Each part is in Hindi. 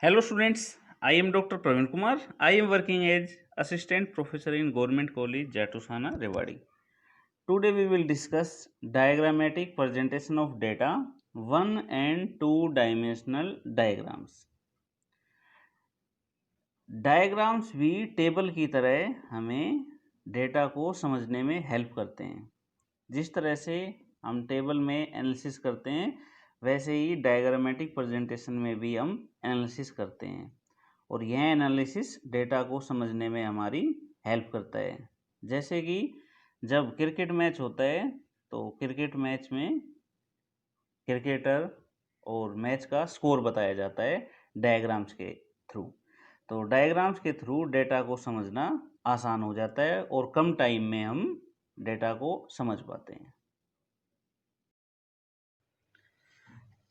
Hello students, I am Dr. Praveen Kumar. I am working as Assistant Professor in Government College, Jatusana, Rewari. Today we will discuss diagrammatic presentation of data, 1 and 2 dimensional diagrams. Diagrams भी टेबल की तरह हमें डेटा को समझने में हेल्प करते हैं। जिस तरह से हम टेबल में एनालिसिस करते हैं वैसे ही डायग्रामेटिक प्रेजेंटेशन में भी हम एनालिसिस करते हैं और यह एनालिसिस डेटा को समझने में हमारी हेल्प करता है। जैसे कि जब क्रिकेट मैच होता है तो क्रिकेट मैच में क्रिकेटर और मैच का स्कोर बताया जाता है डायग्राम्स के थ्रू। तो डायग्राम्स के थ्रू डेटा को समझना आसान हो जाता है और कम टाइम में हम डेटा को समझ पाते हैं।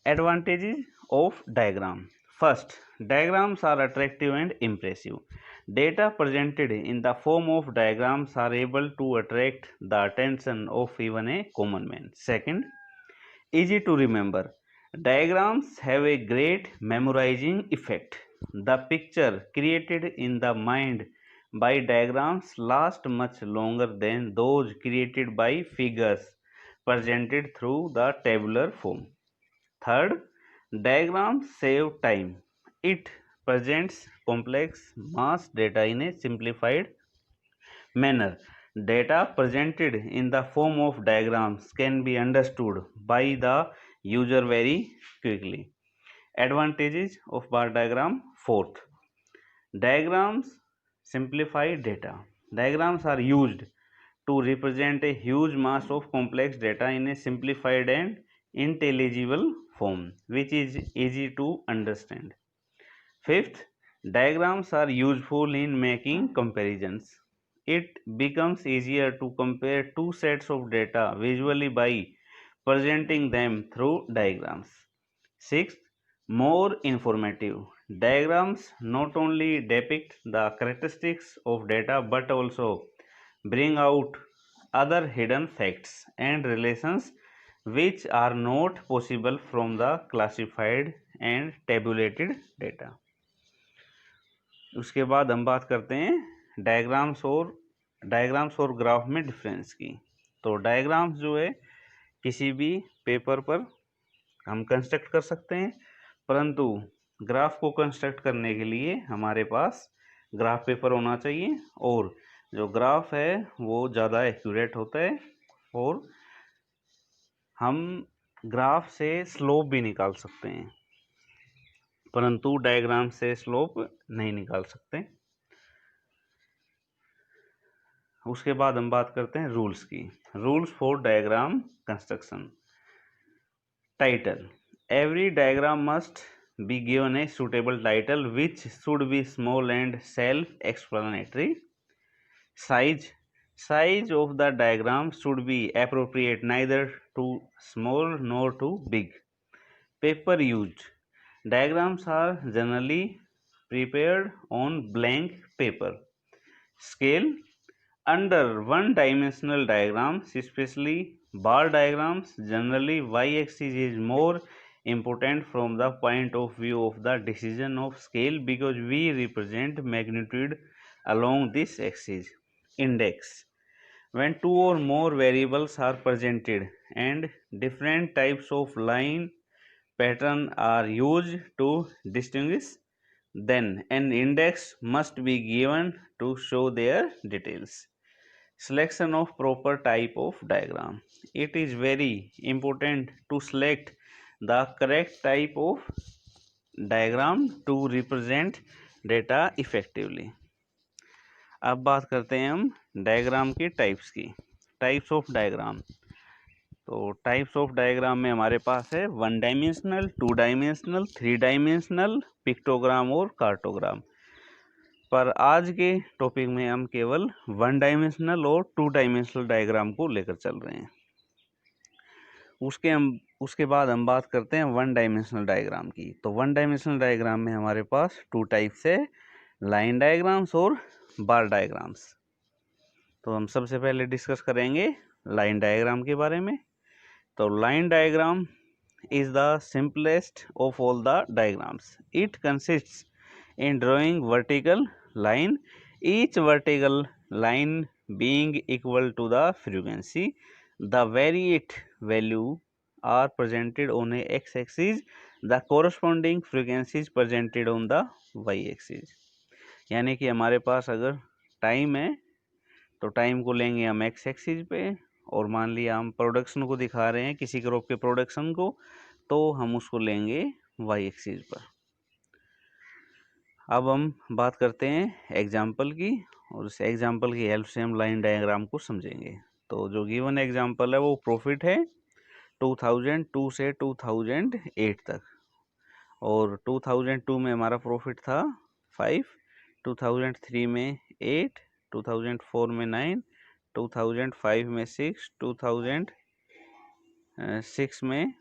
Advantages of diagram. First, diagrams are attractive and impressive. Data presented in the form of diagrams are able to attract the attention of even a common man. Second, easy to remember. Diagrams have a great memorizing effect. The picture created in the mind by diagrams last much longer than those created by figures presented through the tabular form. Third, diagrams save time. It presents complex mass data in a simplified manner. Data presented in the form of diagrams can be understood by the user very quickly. Advantages of bar diagram. Fourth, diagrams simplify data. Diagrams are used to represent a huge mass of complex data in a simplified and intelligible form, which is easy to understand. Fifth, diagrams are useful in making comparisons. It becomes easier to compare two sets of data visually by presenting them through diagrams. Sixth, more informative. Diagrams not only depict the characteristics of data but also bring out other hidden facts and relations which are not possible from the classified and tabulated data. उसके बाद हम बात करते हैं डायग्राम्स और ग्राफ में डिफरेंस की। तो डायग्राम्स जो है किसी भी पेपर पर हम कंस्ट्रक्ट कर सकते हैं, परंतु ग्राफ को कंस्ट्रक्ट करने के लिए हमारे पास ग्राफ पेपर होना चाहिए और जो ग्राफ है वो ज़्यादा एक्यूरेट होता है और हम ग्राफ से स्लोप भी निकाल सकते हैं, परंतु डायग्राम से स्लोप नहीं निकाल सकते। उसके बाद हम बात करते हैं रूल्स की। Rules for diagram construction. Title. Every diagram must be given a suitable title which should be small and self-explanatory. Size of the diagram should be appropriate, neither too small nor too big. Paper used. Diagrams are generally prepared on blank paper. Scale. Under one-dimensional diagrams, especially bar diagrams, generally y-axis is more important from the point of view of the decision of scale because we represent magnitude along this axis. Index. When two or more variables are presented and different types of line pattern are used to distinguish, then an index must be given to show their details. Selection of proper type of diagram. It is very important to select the correct type of diagram to represent data effectively. अब बात करते हैं हम डायग्राम के टाइप्स की। Types of diagram. तो टाइप्स ऑफ डायग्राम में हमारे पास है 1 डायमेंशनल, 2 डायमेंशनल, 3 डायमेंशनल, पिक्टोग्राम और कार्टोग्राम। पर आज के टॉपिक में हम केवल 1 डायमेंशनल और 2 डायमेंशनल डायग्राम को लेकर चल रहे हैं। उसके बाद हम बात करते हैं 1 डायमेंशनल डायग्राम की। तो 1 डायमेंशनल डायग्राम में हमारे पास 2 टाइप्स है, लाइन डायग्राम्स और बार डायग्राम्स। तो हम सबसे पहले डिस्कस करेंगे लाइन डायग्राम के बारे में। तो line diagram is the simplest of all the diagrams. It consists in drawing vertical line, each vertical line being equal to the frequency. The variate value are presented on a x-axis, the corresponding frequencies presented on the y-axis. यानी कि हमारे पास अगर टाइम है तो टाइम को लेंगे हम एक्स एक्सिस पे, और मान लिया हम प्रोडक्शन को दिखा रहे हैं किसी क्रॉप के प्रोडक्शन को, तो हम उसको लेंगे वाई एक्सिस पर। अब हम बात करते हैं एग्जाम्पल की, और इस एग्जाम्पल की हेल्प से हम लाइन डायग्राम को समझेंगे। तो जो गिवन एग्जाम्पल है वो प्रॉफिट है 2002 से 2008 तक, और 2002 में हमारा प्रॉफिट था 5, 2003 में 8, 2004 में 9, 2005 में 6, 2006 में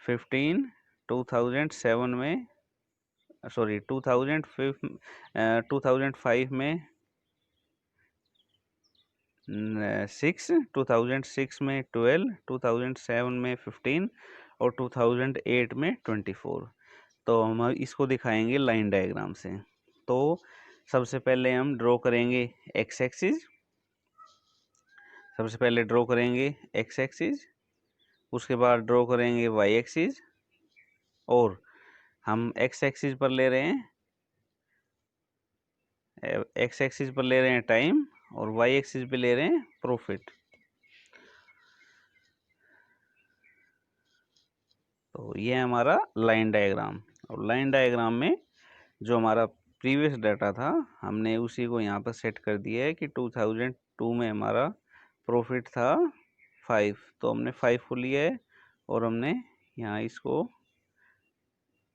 15, 2007 में 2005 में 6, 2006 में 12, 2007 में 15 और 2008 में 24। तो हम इसको दिखाएंगे लाइन डायग्राम से। तो सबसे पहले हम ड्रॉ करेंगे एक्स एक्सिस, सबसे पहले ड्रॉ करेंगे एक्स एक्सिस, उसके बाद ड्रॉ करेंगे वाई एक्सिस, और हम एक्स एक्सिस पर ले रहे हैं टाइम, और वाई एक्सिस पे ले रहे हैं प्रॉफिट। तो ये है हमारा लाइन डायग्राम, और लाइन डायग्राम में जो हमारा प्रीवियस डाटा था हमने उसी को यहाँ पर सेट कर दिया है कि 2002 में हमारा प्रॉफिट था 5, तो हमने 5 को लिया है और हमने यहाँ इसको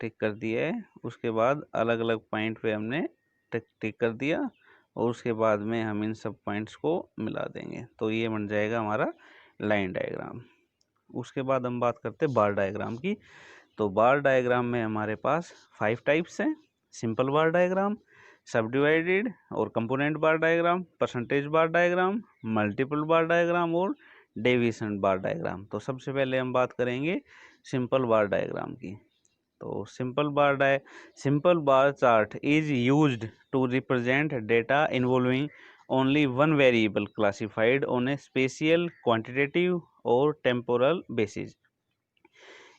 टिक कर दिया है। उसके बाद अलग अलग पॉइंट पे हमने टिक कर दिया, और उसके बाद में हम इन सब पॉइंट्स को मिला देंगे, तो ये बन जाएगा हमारा लाइन डायग्राम। उसके बाद हम बात करते हैं बार डायग्राम की। तो बार डायग्राम में हमारे पास 5 टाइप्स हैं: सिंपल बार डायग्राम, सब डिवाइडेड और कंपोनेंट बार डायग्राम, परसेंटेज बार डायग्राम, मल्टीपल बार डायग्राम और डेविएशन बार डायग्राम। तो सबसे पहले हम बात करेंगे सिंपल बार डायग्राम की। तो simple bar chart is used to represent data involving only one variable classified on a spatial, quantitative or temporal basis.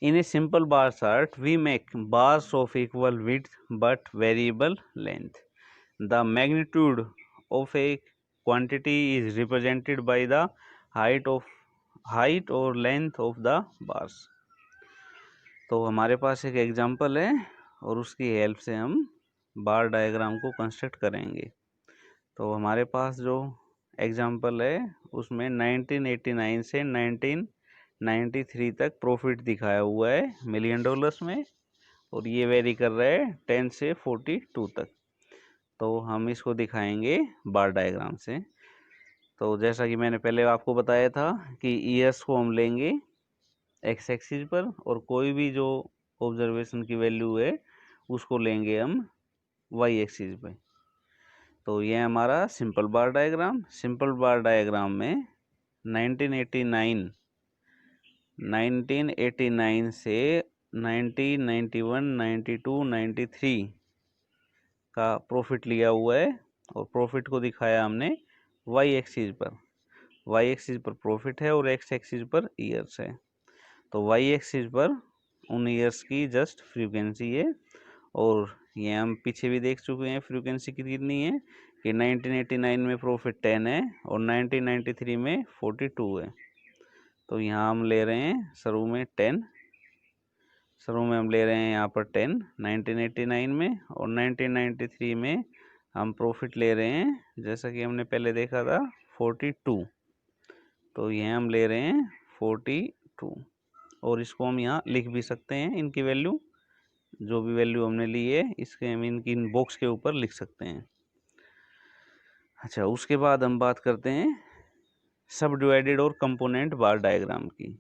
In a simple bar chart, we make bars of equal width but variable length. The magnitude of a quantity is represented by the height or length of the bars. तो हमारे पास एक एग्जांपल है और उसकी हेल्प से हम बार डायग्राम को कंस्ट्रक्ट करेंगे। तो हमारे पास जो एग्जांपल है उसमें 1989 से 1993 तक प्रॉफिट दिखाया हुआ है मिलियन डॉलर्स में, और ये वेरी कर रहा है 10 से 42 तक। तो हम इसको दिखाएंगे बार डायग्राम से। तो जैसा कि मैंने पहले आपको बताया था कि ईयर्स को हम लेंगे एक्स एक्सिस पर, और कोई भी जो ऑब्जर्वेशन की वैल्यू है उसको लेंगे हम वाई एक्सिस पे। तो ये हमारा सिंपल बार डायग्राम। सिंपल बार डायग्राम में 1989 से 1991, 92, 93 का प्रॉफिट लिया हुआ है, और प्रॉफिट को दिखाया हमने वाई एक्सिस पर। वाई एक्सिस पर प्रॉफिट है और एक्स एक्सिस पर ईयर्स है। तो वाई एक्सिस पर उन ईयर्स की जस्ट फ्रीक्वेंसी है, और ये हम पीछे भी देख चुके हैं फ्रीक्वेंसी कितनी है कि 1989 में प्रॉफिट 10 है और 1993 में 42 है। तो यहाँ हम ले रहे हैं शुरू में 10, शुरू में हम ले रहे हैं यहाँ पर 10 1989 में, और 1993 में हम प्रॉफिट ले रहे हैं जैसा कि हमने पहले देखा था 42। तो ये हम ले रहे हैं 42, और इसको हम यहाँ लिख भी सकते हैं, इनकी वैल्यू जो भी वैल्यू हमने ली है इसके हम इनकी इन बॉक्स के ऊपर लिख सकते हैं। अच्छा, उसके बाद हम बात करते हैं सब डिवाइडेड और कंपोनेंट बार डायग्राम की।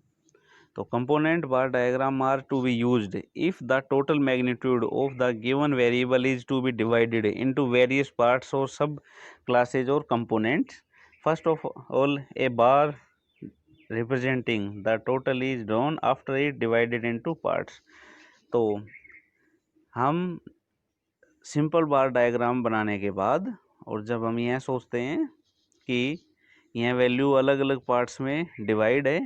तो component bar diagram are to be used if the total magnitude of the given variable is to be divided into various parts और सब क्लासेज और components. First of all, a bar representing the total is drawn after it divided into parts। तो हम सिंपल बार डायग्राम बनाने के बाद और जब हम यह सोचते हैं कि यह वैल्यू अलग अलग पार्ट्स में डिवाइड है,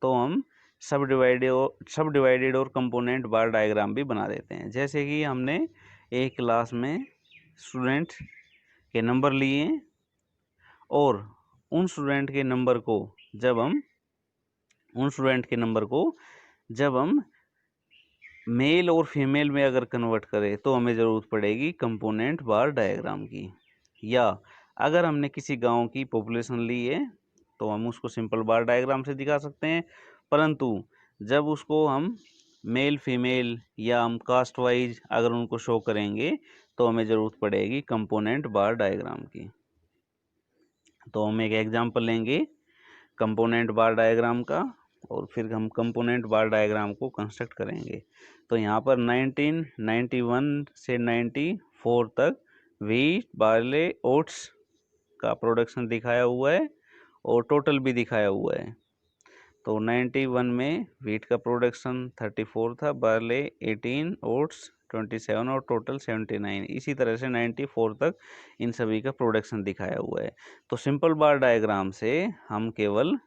तो हम सब डिवाइडेड और कंपोनेंट बार डायग्राम भी बना देते हैं। जैसे कि हमने एक क्लास में स्टूडेंट के नंबर लिए और उन स्टूडेंट के नंबर को जब हम मेल और फीमेल में अगर कन्वर्ट करें तो हमें ज़रूरत पड़ेगी कंपोनेंट बार डायग्राम की। या अगर हमने किसी गांव की पॉपुलेशन ली है तो हम उसको सिंपल बार डायग्राम से दिखा सकते हैं, परंतु जब उसको हम मेल फीमेल या हम कास्ट वाइज अगर उनको शो करेंगे तो हमें ज़रूरत पड़ेगी कंपोनेंट बार डायग्राम की। तो हम एक एग्जांपल लेंगे कंपोनेंट बार डायग्राम का और फिर हम कंपोनेंट बार डायग्राम को कंस्ट्रक्ट करेंगे। तो यहाँ पर 1991 से 94 तक व्हीट बार्ले ओट्स का प्रोडक्शन दिखाया हुआ है और टोटल भी दिखाया हुआ है। तो 91 में व्हीट का प्रोडक्शन 34 था, बार्ले 18, ओट्स 27 और टोटल 79। इसी तरह से 94 तक इन सभी का प्रोडक्शन दिखाया हुआ है। तो सिंपल बार डायग्राम से हम केवल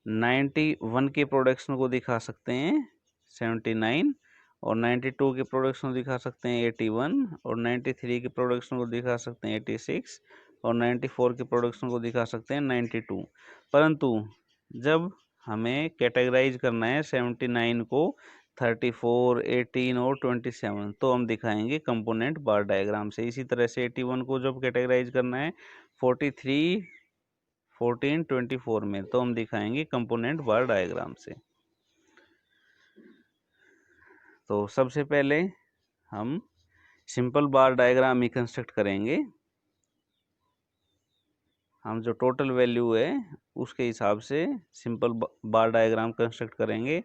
91 के प्रोडक्शन को दिखा सकते हैं 79 और 92 के प्रोडक्शन को दिखा सकते हैं 81 और 93 के प्रोडक्शन को दिखा सकते हैं 86 और 94 के प्रोडक्शन को दिखा सकते हैं 92। परंतु जब हमें कैटेगराइज करना है 79 को 34, 18 और 27 तो हम दिखाएंगे कंपोनेंट बार डायग्राम से। इसी तरह से 81 को जब कैटेगराइज करना है 43, 14, 24 में तो हम दिखाएंगे कंपोनेंट बार डायग्राम से। तो सबसे पहले हम सिंपल बार डायग्राम ही कंस्ट्रक्ट करेंगे। हम जो टोटल वैल्यू है उसके हिसाब से सिंपल बार डायग्राम कंस्ट्रक्ट करेंगे।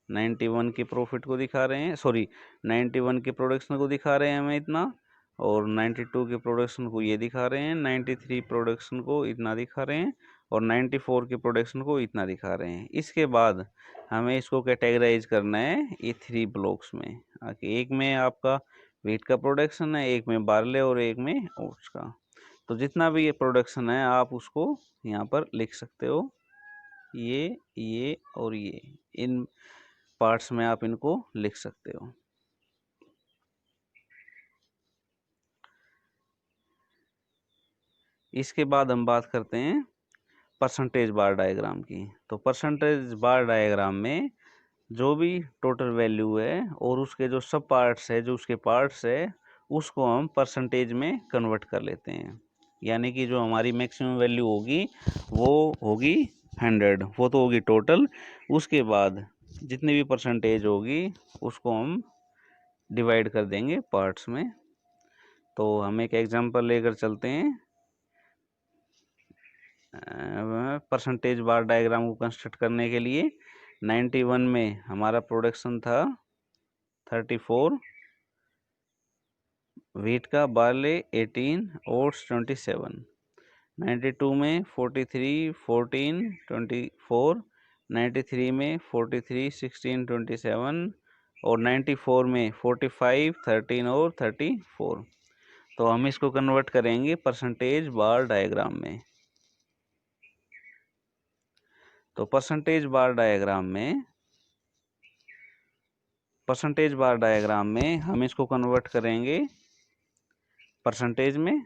91 के प्रॉफिट को दिखा रहे हैं, सॉरी 91 के प्रोडक्शन को दिखा रहे हैं हमें इतना, और 92 के प्रोडक्शन को ये दिखा रहे हैं, 93 प्रोडक्शन को इतना दिखा रहे हैं और 94 के प्रोडक्शन को इतना दिखा रहे हैं। इसके बाद हमें इसको कैटेगराइज करना है ये 3 ब्लॉक्स में। एक में आपका व्हीट का प्रोडक्शन है, एक में बार्ले और एक में ओट्स का। तो जितना भी ये प्रोडक्शन है आप उसको यहाँ पर लिख सकते हो, ये और ये इन पार्ट्स में आप इनको लिख सकते हो। इसके बाद हम बात करते हैं परसेंटेज बार डायग्राम की। तो परसेंटेज बार डायग्राम में जो भी टोटल वैल्यू है और उसके जो सब पार्ट्स है, जो उसके पार्ट्स है, उसको हम परसेंटेज में कन्वर्ट कर लेते हैं। यानी कि जो हमारी मैक्सिमम वैल्यू होगी वो होगी 100, वो तो होगी टोटल। उसके बाद जितनी भी परसेंटेज होगी उसको हम डिवाइड कर देंगे पार्ट्स में। तो हम एक एग्जांपल लेकर चलते हैं परसेंटेज बार डायग्राम को कंस्ट्रक्ट करने के लिए। 91 में हमारा प्रोडक्शन था 34, व्हीट का बार्ले 18, ओट्स 27। 92 में 43, 14, 24, 93 में 43, 16, 27 और 94 में 45, 13 और 34। तो हम इसको कन्वर्ट करेंगे परसेंटेज बार डायग्राम में। तो परसेंटेज बार डायग्राम में हम इसको कन्वर्ट करेंगे परसेंटेज में।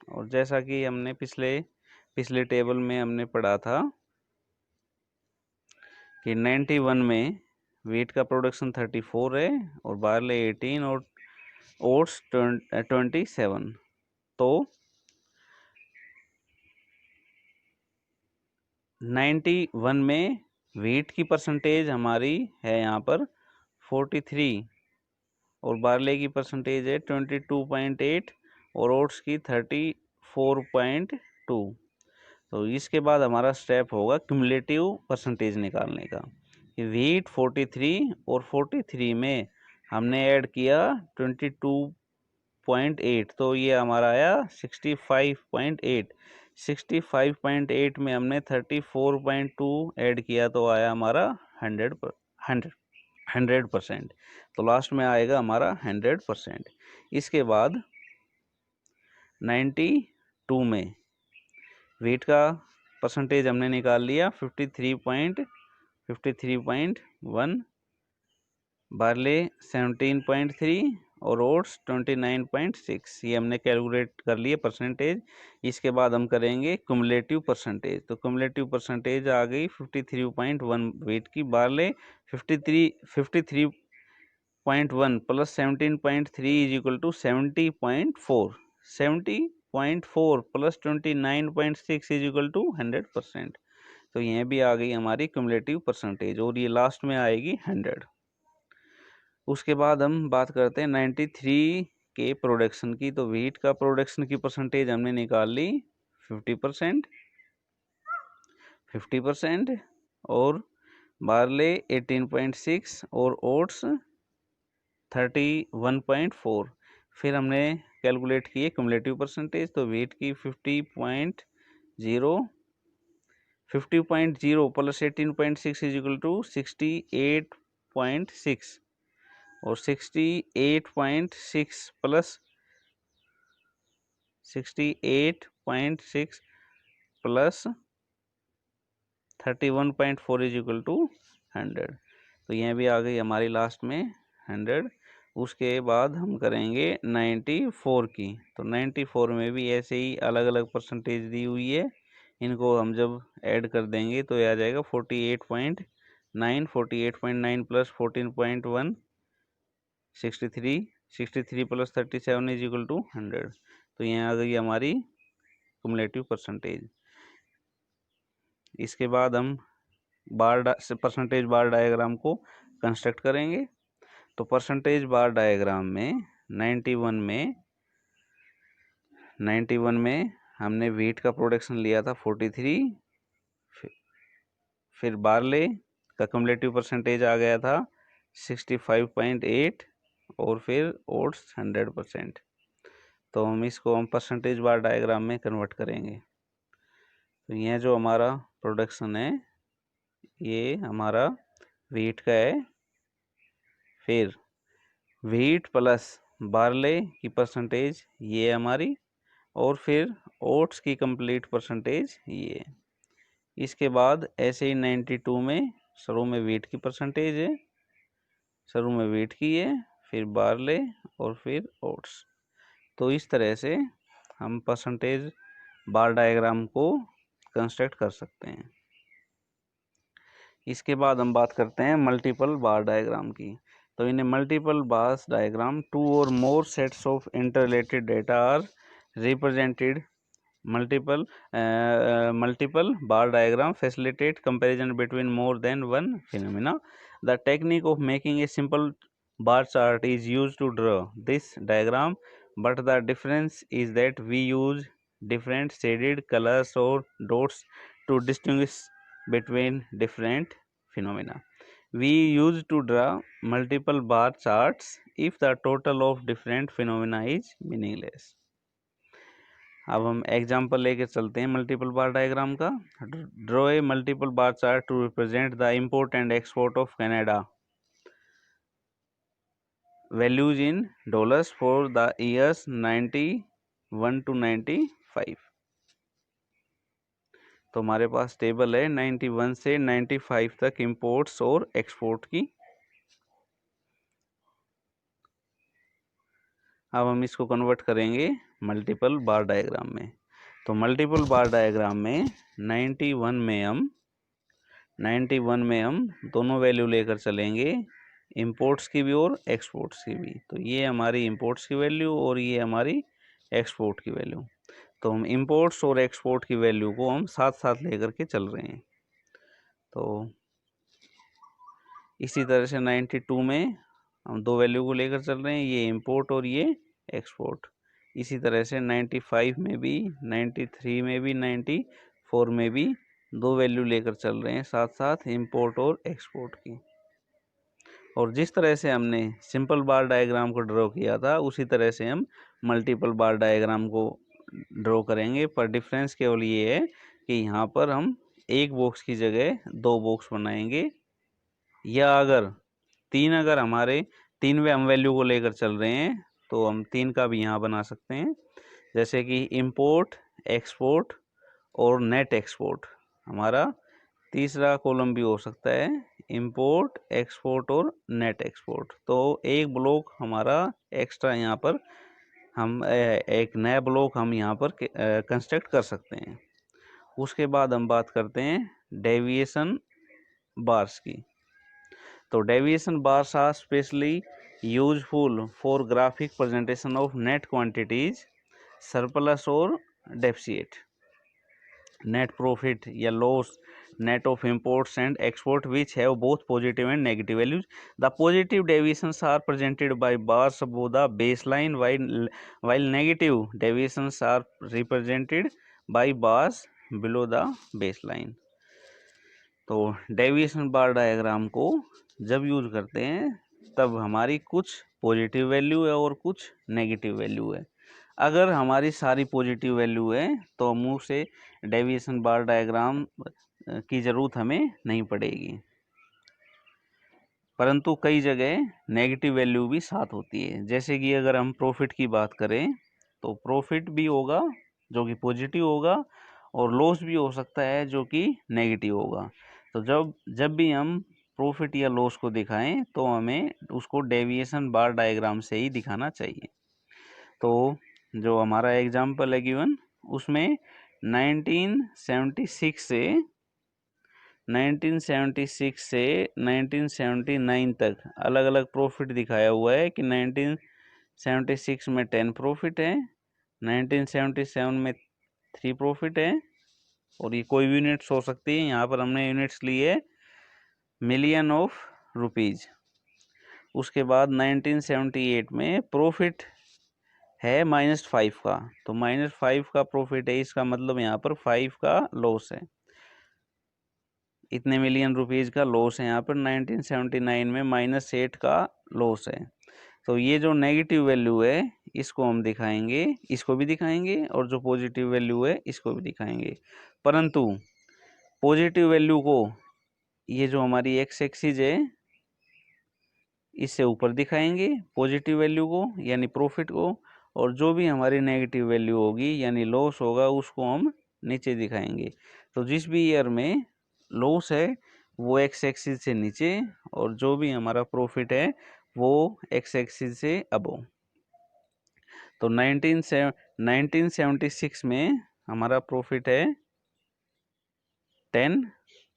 और जैसा कि हमने पिछले टेबल में हमने पढ़ा था कि 91 में व्हीट का प्रोडक्शन 34 है और बार्ले 18 और ओट्स 27। तो 91 में व्हीट की परसेंटेज हमारी है यहाँ पर 43 और बार्ले की परसेंटेज है 22.8 और ओट्स की 34.2। तो इसके बाद हमारा स्टेप होगा क्यूमुलेटिव परसेंटेज निकालने का। व्हीट 43 और 43 में हमने ऐड किया 22.8 तो ये हमारा आया 65.8। 65.8 में हमने 34.2 ऐड किया तो आया हमारा 100%। तो लास्ट में आएगा हमारा 100%। इसके बाद 92 में वेट का परसेंटेज हमने निकाल लिया 53.1, बार्ले 17.3 और ओट्स 29.6। ये हमने कैलकुलेट कर लिए परसेंटेज। इसके बाद हम करेंगे कुमुलेटिव परसेंटेज। तो कुमुलेटिव परसेंटेज आ गई 53.1 वेट की। Barley 53.1 plus 17.3 is equal to 70.4। 70.4 plus 29.6 is equal to 100%। तो यह भी आ गई हमारी कुमुलेटिव परसेंटेज और ये लास्ट में आएगी 100। उसके बाद हम बात करते हैं 93 के प्रोडक्शन की। तो व्हीट का प्रोडक्शन की परसेंटेज हमने निकाल ली 50% और बार्ले 18.6 और ओट्स 31.4। फिर हमने कैलकुलेट किए कुमुलेटिव परसेंटेज। तो व्हीट की 50.0 प्लस 18.6 इज इक्वल टू 68.6 और 68.6 plus 68.6 plus 31.4 is equal to 100। तो यह भी आ गई हमारी लास्ट में 100। उसके बाद हम करेंगे 94 की। तो 94 में भी ऐसे ही अलग अलग परसेंटेज दी हुई है। इनको हम जब ऐड कर देंगे तो यह आ जाएगा 48.9। 48.9 plus 14.1 63 plus 37 is equal to 100। तो यहाँ आ गई हमारी कुमुलेटिव परसेंटेज। इसके बाद हम परसेंटेज बार डायग्राम को कंस्ट्रक्ट करेंगे। तो परसेंटेज बार डायग्राम में 91 में हमने व्हीट का प्रोडक्शन लिया था 43। फिर बार्ले का कुमुलेटिव परसेंटेज आ गया था 65.8 और फिर ओट्स 100%। तो हम परसेंटेज बार डायग्राम में कन्वर्ट करेंगे। तो यह जो हमारा प्रोडक्शन है ये हमारा व्हीट का है। फिर व्हीट प्लस बार्ले की परसेंटेज ये हमारी और फिर ओट्स की कंप्लीट परसेंटेज ये। इसके बाद ऐसे ही 92 में शुरू में व्हीट की परसेंटेज है, शुरू में व्हीट की है, फिर बार्ले और फिर ओट्स। तो इस तरह से हम परसेंटेज बार डायग्राम को कंस्ट्रक्ट कर सकते हैं। इसके बाद हम बात करते हैं मल्टीपल बार डायग्राम की। तो in multiple bar diagram two or more sets of interrelated data are represented. multiple bar diagram facilitate comparison between more than one phenomena. The technique of making a simple bar chart is used to draw this diagram, but the difference is that we use different shaded colors or dots to distinguish between different phenomena. We use to draw multiple bar charts if the total of different phenomena is meaningless. अब हम एग्जाम्पल लेके चलते हैं मल्टीपल बार डायग्राम का। Draw a multiple bar chart to represent the import and export of Canada values in dollars for the years 91 to 95। तो हमारे पास टेबल है 91 से 95 तक इंपोर्ट्स और एक्सपोर्ट की। अब हम इसको कन्वर्ट करेंगे मल्टीपल बार डायग्राम में। तो मल्टीपल बार डायग्राम में 91 में हम दोनों वैल्यू लेकर चलेंगे, इंपोर्ट्स की भी और एक्सपोर्ट्स की भी। तो ये हमारी इंपोर्ट्स की वैल्यू और ये हमारी एक्सपोर्ट की वैल्यू। तो हम इंपोर्ट्स और एक्सपोर्ट की वैल्यू को हम साथ साथ लेकर के चल रहे हैं। तो इसी तरह से 92 में हम दो वैल्यू को लेकर चल रहे हैं, ये इंपोर्ट और ये एक्सपोर्ट। इसी तरह से 95 में भी, 93 में भी, 94 में भी दो वैल्यू लेकर चल रहे हैं साथ साथ, इंपोर्ट और एक्सपोर्ट की। और जिस तरह से हमने सिंपल बार डायग्राम को ड्रॉ किया था उसी तरह से हम मल्टीपल बार डायग्राम को ड्रॉ करेंगे, पर डिफरेंस केवल ये है कि यहाँ पर हम एक बॉक्स की जगह 2 बॉक्स बनाएंगे, या अगर अगर हमारे 3 में हम वैल्यू को लेकर चल रहे हैं तो हम 3 का भी यहाँ बना सकते हैं, जैसे कि इंपोर्ट, एक्सपोर्ट और नेट एक्सपोर्ट। हमारा तीसरा कॉलम भी हो सकता है इंपोर्ट, एक्सपोर्ट और नेट एक्सपोर्ट। तो एक ब्लॉक हमारा एक्स्ट्रा यहाँ पर हम एक नया ब्लॉक हम यहाँ पर कंस्ट्रक्ट कर सकते हैं। उसके बाद हम बात करते हैं डेविएशन बार्स की। तो deviation bars are specially useful for graphic presentation of net quantities, surplus और डेफिसिट, नेट प्रॉफिट या loss, net of imports and export which have both positive and negative values. The positive deviations are presented by bars above the baseline, while negative deviations are represented by bars below the baseline. तो डेविएशन बार डायग्राम को जब यूज करते हैं तब हमारी कुछ पॉजिटिव वैल्यू है और कुछ नेगेटिव वैल्यू है। अगर हमारी सारी पॉजिटिव वैल्यू है तो हम उसे डेविएशन बार डायग्राम की ज़रूरत हमें नहीं पड़ेगी, परंतु कई जगह नेगेटिव वैल्यू भी साथ होती है। जैसे कि अगर हम प्रॉफिट की बात करें तो प्रॉफिट भी होगा जो कि पॉजिटिव होगा, और लॉस भी हो सकता है जो कि नेगेटिव होगा। तो जब भी हम प्रॉफिट या लॉस को दिखाएं तो हमें उसको डेविएशन बार डायग्राम से ही दिखाना चाहिए। तो जो हमारा एग्जाम्पल है गिवन, उसमें 1976 से 1979 तक अलग अलग प्रॉफिट दिखाया हुआ है कि 1976 में 10 प्रॉफिट है, 1977 में 3 प्रॉफिट है, और ये कोई भी यूनिट्स हो सकती है। यहाँ पर हमने यूनिट्स लिए मिलियन ऑफ रुपीज। उसके बाद 1978 में प्रॉफिट है -5 का, तो -5 का प्रॉफिट है, इसका मतलब यहाँ पर 5 का लॉस है, इतने मिलियन रुपीज़ का लॉस है यहाँ पर। 1979 में -8 का लॉस है। तो ये जो नेगेटिव वैल्यू है इसको हम दिखाएंगे, इसको भी दिखाएंगे, और जो पॉजिटिव वैल्यू है इसको भी दिखाएंगे। परंतु पॉजिटिव वैल्यू को ये जो हमारी एक्स एक्सिस है इससे ऊपर दिखाएंगे पॉजिटिव वैल्यू को यानी प्रॉफिट को, और जो भी हमारी नेगेटिव वैल्यू होगी यानी लॉस होगा उसको हम नीचे दिखाएंगे। तो जिस भी ईयर में लॉस है वो एक्स एक्सिस से नीचे, और जो भी हमारा प्रॉफिट है वो एक्स एक्सिस से अबव। तो 1976 में हमारा प्रॉफिट है 10,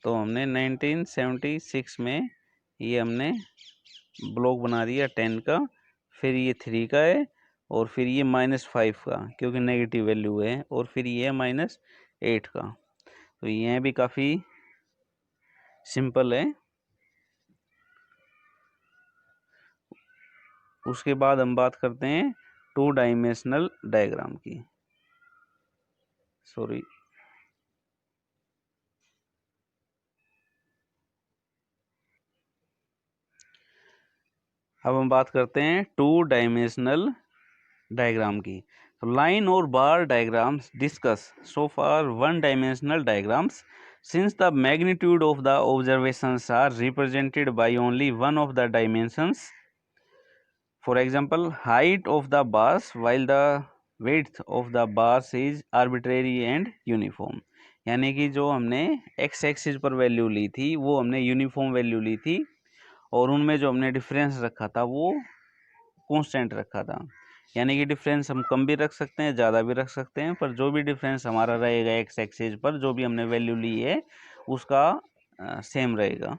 तो हमने 1976 में ये हमने ब्लॉक बना दिया 10 का, फिर ये 3 का है, और फिर ये -5 का क्योंकि नेगेटिव वैल्यू है, और फिर ये -8 का। तो ये भी काफ़ी सिंपल है। उसके बाद हम बात करते हैं 2 डायमेंशनल डायग्राम की। सॉरी, अब हम बात करते हैं 2 डायमेंशनल डायग्राम की। तो लाइन और bar diagrams discuss so far 1 dimensional diagrams since the magnitude of the observations are represented by only one of the dimensions. For example, height of the bars while the width of the bars is arbitrary and uniform. यानी कि जो हमने x एक्सिस पर वैल्यू ली थी वो हमने यूनिफॉर्म वैल्यू ली थी, और उनमें जो हमने डिफरेंस रखा था वो कांस्टेंट रखा था। यानी कि डिफरेंस हम कम भी रख सकते हैं, ज़्यादा भी रख सकते हैं, पर जो भी डिफरेंस हमारा रहेगा एक्स एक्सिस पर जो भी हमने वैल्यू ली है उसका सेम रहेगा।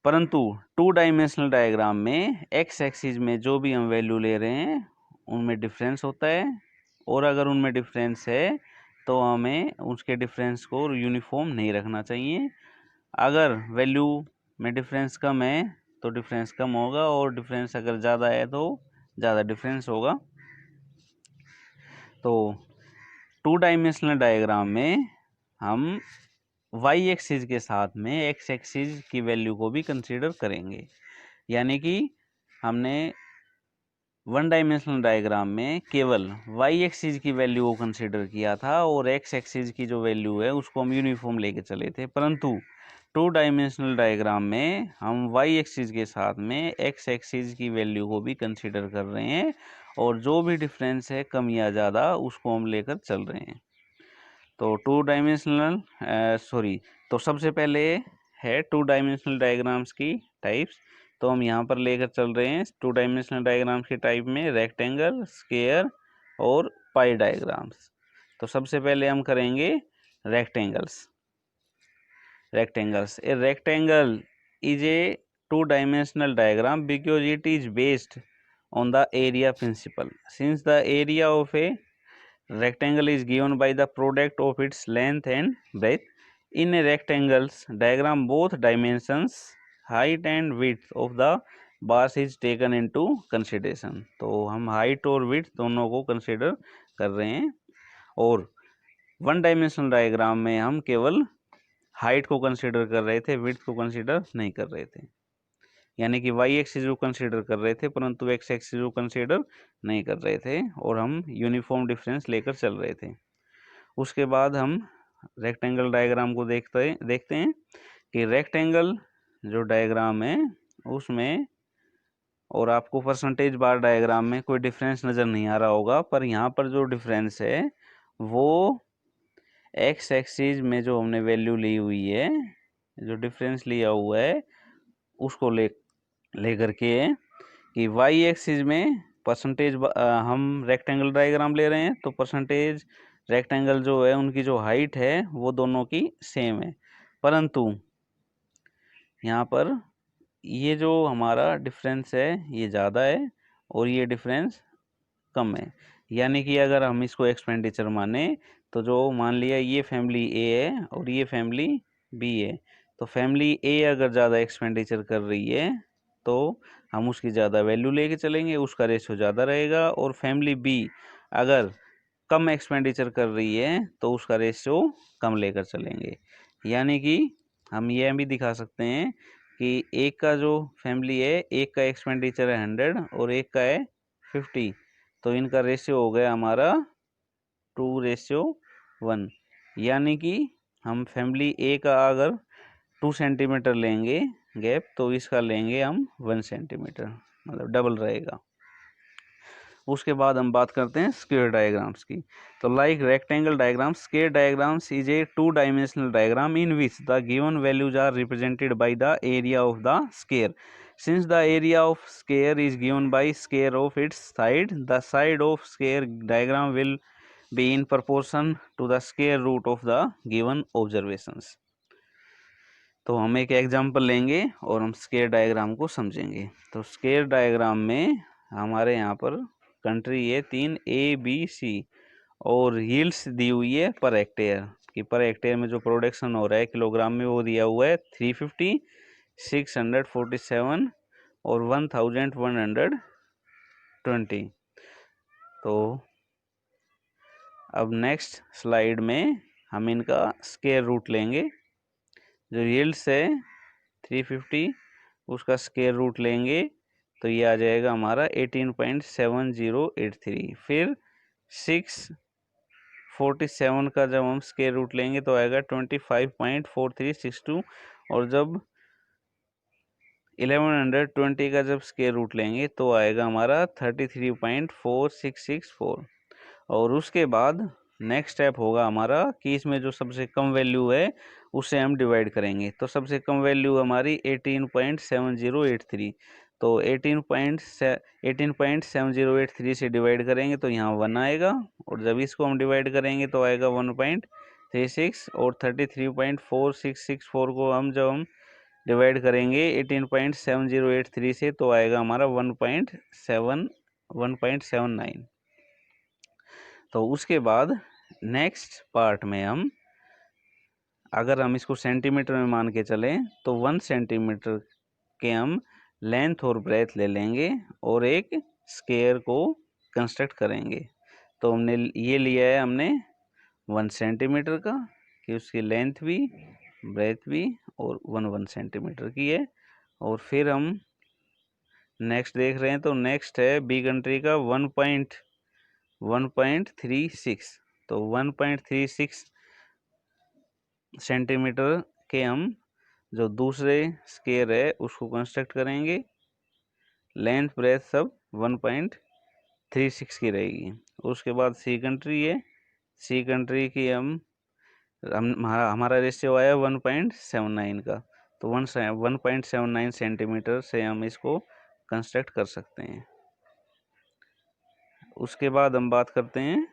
परंतु 2 डायमेंशनल डायग्राम में एक्स एक्सिस में जो भी हम वैल्यू ले रहे हैं उनमें डिफरेंस होता है, और अगर उनमें डिफरेंस है तो हमें उसके डिफरेंस को यूनिफॉर्म नहीं रखना चाहिए। अगर वैल्यू में डिफरेंस कम है तो डिफरेंस कम होगा, और डिफरेंस अगर ज़्यादा है तो ज़्यादा डिफरेंस होगा। तो 2 डायमेंशनल डायग्राम में हम वाई एक्सिस के साथ में एक्स एक्सिस की वैल्यू को भी कंसीडर करेंगे। यानी कि हमने वन डायमेंशनल डायग्राम में केवल वाई एक्सिस की वैल्यू को कंसिडर किया था और एक्स एक्सिस की जो वैल्यू है उसको हम यूनिफॉर्म लेके चले थे, परंतु टू डायमेंशनल डायग्राम में हम वाई एक्सिस के साथ में एक्स एक्सिस की वैल्यू को भी कंसिडर कर रहे हैं और जो भी डिफरेंस है कम या ज़्यादा उसको हम लेकर चल रहे हैं। तो टू डायमेंशनल तो सबसे पहले है टू डायमेंशनल डायग्राम्स की टाइप्स। तो हम यहाँ पर लेकर चल रहे हैं टू डायमेंशनल डायग्राम्स की टाइप में रेक्टेंगल, स्क्वायर और पाई डायग्राम्स। तो सबसे पहले हम करेंगे rectangles. A rectangle is a two dimensional diagram because it is based on the area principle. Since the area of a rectangle is given by the product of its length and breadth, in a rectangle's diagram both dimensions, height and width of the bars is taken into consideration. तो हम height और width दोनों को consider कर रहे हैं और वन डायमेंशनल डायग्राम में हम केवल हाइट को कंसिडर कर रहे थे, विड्थ को कंसिडर नहीं कर रहे थे। यानी कि वाई एक्सिस को कंसीडर कर रहे थे परंतु एक्स एक्सिस को कंसीडर नहीं कर रहे थे और हम यूनिफॉर्म डिफरेंस लेकर चल रहे थे। उसके बाद हम रेक्टेंगल डायग्राम को देखते हैं कि रेक्टेंगल जो डायग्राम है उसमें, और आपको परसेंटेज बार डायग्राम में कोई डिफरेंस नज़र नहीं आ रहा होगा, पर यहाँ पर जो डिफरेंस है वो एक्स एक्सिस में जो हमने वैल्यू ली हुई है, जो डिफरेंस लिया हुआ है उसको लेकर के कि वाई एक्सिस में परसेंटेज हम रेक्टेंगल डायग्राम ले रहे हैं तो परसेंटेज रेक्टेंगल जो है उनकी जो हाइट है वो दोनों की सेम है, परंतु यहाँ पर ये जो हमारा डिफरेंस है ये ज़्यादा है और ये डिफरेंस कम है। यानी कि अगर हम इसको एक्सपेंडिचर माने तो जो मान लिया ये फैमिली ए है और ये फैमिली बी है, तो फैमिली ए अगर ज़्यादा एक्सपेंडिचर कर रही है तो हम उसकी ज़्यादा वैल्यू लेके चलेंगे, उसका रेशियो ज़्यादा रहेगा। और फैमिली बी अगर कम एक्सपेंडिचर कर रही है तो उसका रेशियो कम लेकर चलेंगे। यानी कि हम यह भी दिखा सकते हैं कि एक का जो फैमिली है, एक का एक्सपेंडिचर है 100 और एक का है 50, तो इनका रेशियो हो गया हमारा 2:1। यानी कि हम फैमिली ए का अगर 2 सेंटीमीटर लेंगे गैप तो इसका लेंगे हम 1 सेंटीमीटर, मतलब डबल रहेगा। उसके बाद हम बात करते हैं स्क्वायर डायग्राम्स की। तो like rectangle diagrams, square diagrams is a two dimensional diagram in which the given values are represented by the area of the square. Since the area of square is given by square of its side, the side of square diagram will be in proportion to the square root of the given observations. तो हम एक एग्जांपल लेंगे और हम स्क्वायर डायग्राम को समझेंगे। तो स्क्वायर डायग्राम में हमारे यहाँ पर कंट्री है 3 ABC और यील्ड्स दी हुई है पर हेक्टेयर कि पर हेक्टेयर में जो प्रोडक्शन हो रहा है किलोग्राम में वो दिया हुआ है 350, 647 और 1120। तो अब नेक्स्ट स्लाइड में हम इनका स्क्वायर रूट लेंगे। जो यील्ड्स है 350 उसका स्क्वायर रूट लेंगे तो ये आ जाएगा हमारा 18.7083। फिर 647 का जब हम स्क्वायर रूट लेंगे तो आएगा 25.4362 और जब 1120 का जब स्क्वायर रूट लेंगे तो आएगा हमारा 33.4664। और उसके बाद नेक्स्ट स्टेप होगा हमारा कि इसमें जो सबसे कम वैल्यू है उसे हम डिवाइड करेंगे। तो सबसे कम वैल्यू हमारी 18.7083, तो 18.7083 से डिवाइड करेंगे तो यहाँ 1 आएगा और जब इसको हम डिवाइड करेंगे तो आएगा 1.36 और 33.4664 को हम जब हम डिवाइड करेंगे 18.7083 से तो आएगा हमारा 1.79। तो उसके बाद नेक्स्ट पार्ट में हम अगर हम इसको सेंटीमीटर में मान के चलें तो 1 सेंटीमीटर के हम लेंथ और ब्रेथ ले लेंगे और एक स्क्वायर को कंस्ट्रक्ट करेंगे। तो हमने ये लिया है हमने 1 सेंटीमीटर का कि उसकी लेंथ भी ब्रेथ भी और 1 सेंटीमीटर की है। और फिर हम नेक्स्ट देख रहे हैं तो नेक्स्ट है बी कंट्री का 1.36। तो 1.36 सेंटीमीटर के हम जो दूसरे स्केयर है उसको कंस्ट्रक्ट करेंगे। लेंथ ब्रेथ सब 1.36 की रहेगी। उसके बाद सी कंट्री है, सी कंट्री की हमारा रेशियो आया 1.79 का। तो 1.79 सेंटीमीटर से हम इसको कंस्ट्रक्ट कर सकते हैं। उसके बाद हम बात करते हैं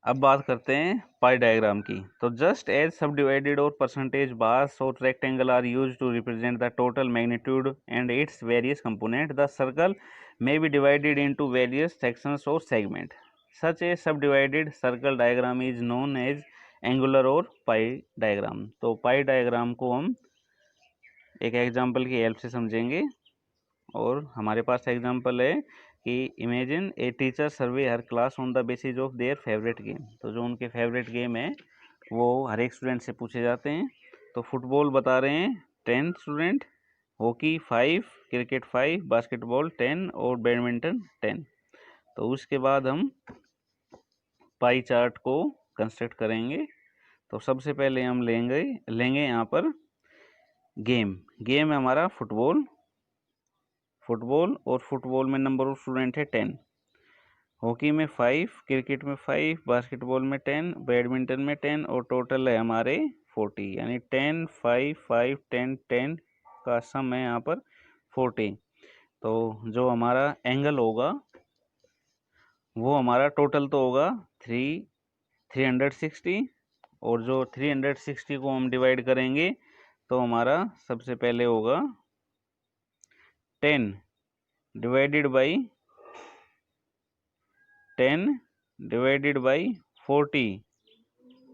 अब बात करते हैं पाई डायग्राम की। तो जस्ट एज सब डिवाइडेड और परसेंटेज बार्स और rectangle are used to represent the total magnitude and its various component, the circle may be divided into various sections or segment. Such a subdivided circle diagram is known as angular or pie diagram. तो पाई डायग्राम को हम एक एग्जांपल की हेल्प से समझेंगे। और हमारे पास एग्जांपल है कि imagine a teacher survey her class on the basis of their favourite game. तो जो उनके फेवरेट गेम है वो हर एक स्टूडेंट से पूछे जाते हैं। तो फुटबॉल बता रहे हैं 10 स्टूडेंट, हॉकी 5, क्रिकेट 5, बास्केटबॉल 10 और बैडमिंटन 10। तो उसके बाद हम पाई चार्ट को कंस्ट्रक्ट करेंगे। तो सबसे पहले हम लेंगे यहाँ पर गेम है हमारा फुटबॉल और फुटबॉल में नंबर ऑफ स्टूडेंट है 10, हॉकी में 5, क्रिकेट में 5, बास्केटबॉल में 10, बैडमिंटन में 10 और टोटल है हमारे 40। यानी 10, 5, 5, 10, 10 का सम है यहाँ पर 40। तो जो हमारा एंगल होगा वो हमारा टोटल तो होगा 360, और जो 360 को हम डिवाइड करेंगे तो हमारा सबसे पहले होगा 10 divided by 10 divided by 40,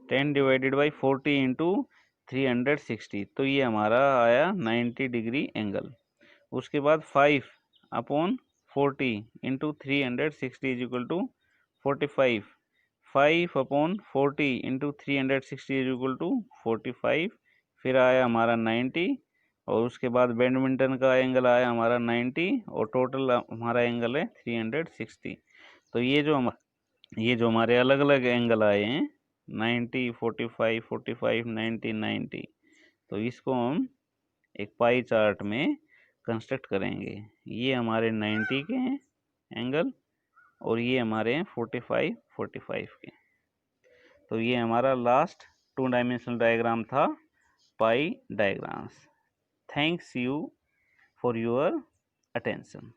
10 divided by 40 into 360। तो ये हमारा आया 90 डिग्री एंगल। उसके बाद 5 upon 40 into 360 is equal to 45, 5 upon 40 into 360 is equal to 45। फिर आया हमारा 90, और उसके बाद बैडमिंटन का एंगल आया हमारा 90, और टोटल हमारा एंगल है 360। तो ये जो हमारे अलग अलग एंगल आए हैं 90, 45, 45, 90, 90, तो इसको हम एक पाई चार्ट में कंस्ट्रक्ट करेंगे। ये हमारे 90 के हैं एंगल, और ये हमारे हैं 45, 45 के। तो ये हमारा लास्ट 2 डायमेंशनल डायग्राम था, pie diagrams. Thanks you for your attention.